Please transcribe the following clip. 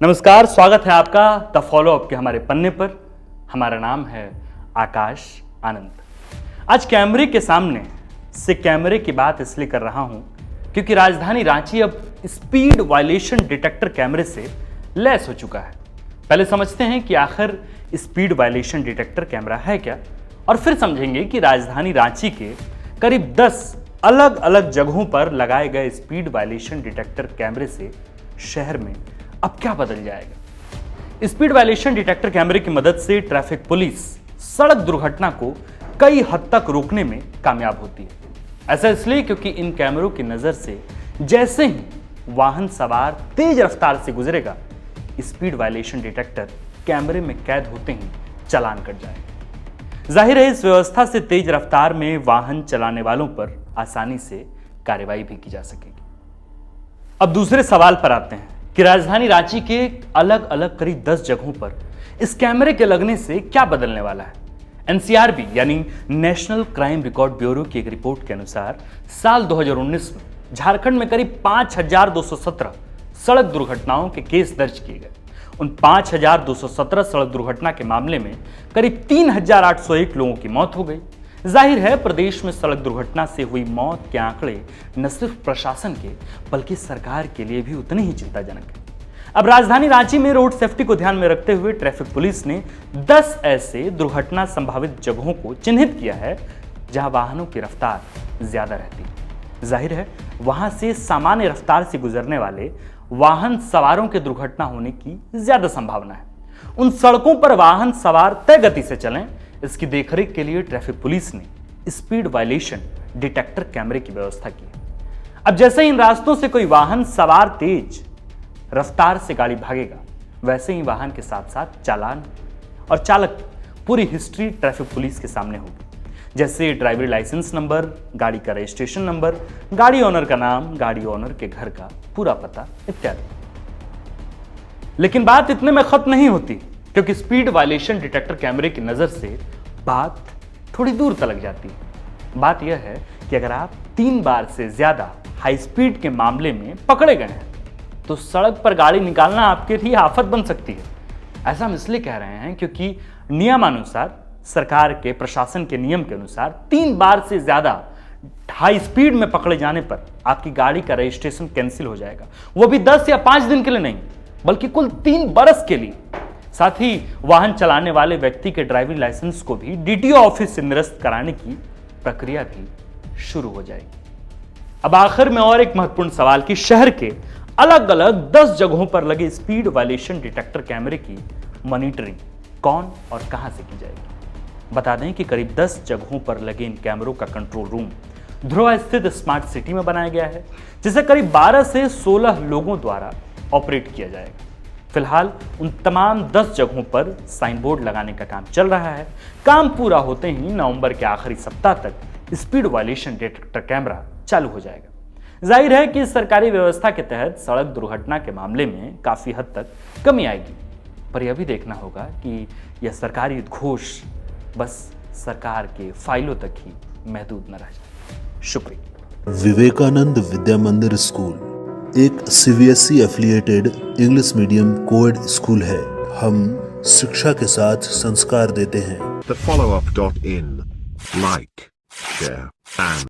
नमस्कार, स्वागत है आपका द फॉलो अप के हमारे पन्ने पर। हमारा नाम है आकाश आनंद। आज कैमरे के सामने से कैमरे की बात इसलिए कर रहा हूं क्योंकि राजधानी रांची अब स्पीड वायलेशन डिटेक्टर कैमरे से लैस हो चुका है। पहले समझते हैं कि आखिर स्पीड वायलेशन डिटेक्टर कैमरा है क्या, और फिर समझेंगे कि राजधानी रांची के करीब 10 अलग अलग जगहों पर लगाए गए स्पीड वायलेशन डिटेक्टर कैमरे से शहर में अब क्या बदल जाएगा। स्पीड वायलेशन डिटेक्टर कैमरे की मदद से ट्रैफिक पुलिस सड़क दुर्घटना को कई हद तक रोकने में कामयाब होती है। ऐसा इसलिए क्योंकि इन कैमरों की नजर से जैसे ही वाहन सवार तेज रफ्तार से गुजरेगा, स्पीड वायलेशन डिटेक्टर कैमरे में कैद होते ही चालान कट जाएगा। जाहिर है, इस व्यवस्था से तेज रफ्तार में वाहन चलाने वालों पर आसानी से कार्रवाई भी की जा सकेगी। अब दूसरे सवाल पर आते हैं कि राजधानी रांची के अलग अलग करीब 10 जगहों पर इस कैमरे के लगने से क्या बदलने वाला है। एनसीआरबी यानी नेशनल क्राइम रिकॉर्ड ब्यूरो की एक रिपोर्ट के अनुसार साल 2019 में झारखंड में करीब 5217 सड़क दुर्घटनाओं के केस दर्ज किए गए। उन 5217 सड़क दुर्घटना के मामले में करीब 3801 लोगों की मौत हो गई। जाहिर है, प्रदेश में सड़क दुर्घटना से हुई मौत के आंकड़े न सिर्फ प्रशासन के बल्कि सरकार के लिए भी उतने ही चिंताजनक है। अब राजधानी रांची में रोड सेफ्टी को ध्यान में रखते हुए ट्रैफिक पुलिस ने 10 ऐसे दुर्घटना संभावित जगहों को चिन्हित किया है जहां वाहनों की रफ्तार ज्यादा रहती है। जाहिर है, वहां से सामान्य रफ्तार से गुजरने वाले वाहन सवारों के दुर्घटना होने की ज्यादा संभावना है। उन सड़कों पर वाहन सवार तय गति से चलें, इसकी देखरेख के लिए ट्रैफिक पुलिस ने स्पीड वायलेशन डिटेक्टर कैमरे की व्यवस्था की है। अब जैसे इन रास्तों से कोई वाहन सवार तेज रफ्तार से गाड़ी भागेगा, वैसे ही वाहन के साथ साथ चालान और चालक पूरी हिस्ट्री ट्रैफिक पुलिस के सामने होगी, जैसे ड्राइवरी लाइसेंस नंबर, गाड़ी का रजिस्ट्रेशन नंबर, गाड़ी ओनर का नाम, गाड़ी ओनर के घर का पूरा पता इत्यादि। लेकिन बात इतने में खत्म नहीं होती, क्योंकि स्पीड वायलेशन डिटेक्टर कैमरे की नजर से बात थोड़ी दूर तलक जाती है। बात यह है कि अगर आप 3 बार से ज्यादा हाई स्पीड के मामले में पकड़े गए हैं तो सड़क पर गाड़ी निकालना आपके लिए आफत बन सकती है। ऐसा हम इसलिए कह रहे हैं क्योंकि नियमानुसार, सरकार के प्रशासन के नियम के अनुसार 3 बार से ज्यादा हाई स्पीड में पकड़े जाने पर आपकी गाड़ी का रजिस्ट्रेशन कैंसिल हो जाएगा, वो भी 10 या 5 दिन के लिए नहीं बल्कि कुल 3 बरस के लिए। साथ ही वाहन चलाने वाले व्यक्ति के ड्राइविंग लाइसेंस को भी डीटीओ ऑफिस से निरस्त कराने की प्रक्रिया भी शुरू हो जाएगी। अब आखिर में और एक महत्वपूर्ण सवाल कि शहर के अलग अलग 10 जगहों पर लगे स्पीड वायलेशन डिटेक्टर कैमरे की मॉनिटरिंग कौन और कहां से की जाएगी। बता दें कि करीब 10 जगहों पर लगे इन कैमरों का कंट्रोल रूम ध्रुवा स्थित स्मार्ट सिटी में बनाया गया है, जिसे करीब 12 से 16 लोगों द्वारा ऑपरेट किया जाएगा। फिलहाल उन तमाम 10 जगहों पर साइन बोर्ड लगाने का काम चल रहा है। काम पूरा होते ही नवंबर के आखिरी सप्ताह तक स्पीड वायलेशन डिटेक्टर कैमरा चालू हो जाएगा। जाहिर है कि सरकारी व्यवस्था के तहत सड़क दुर्घटना के मामले में काफी हद तक कमी आएगी, पर यह भी देखना होगा कि यह सरकारी उद्घोष बस सरकार के फाइलों तक ही महदूद न रह जाए। शुक्रिया। विवेकानंद विद्या मंदिर स्कूल एक CBSE affiliated English medium coed school है। हम शिक्षा के साथ संस्कार देते हैं। thefollowup.in, like, share and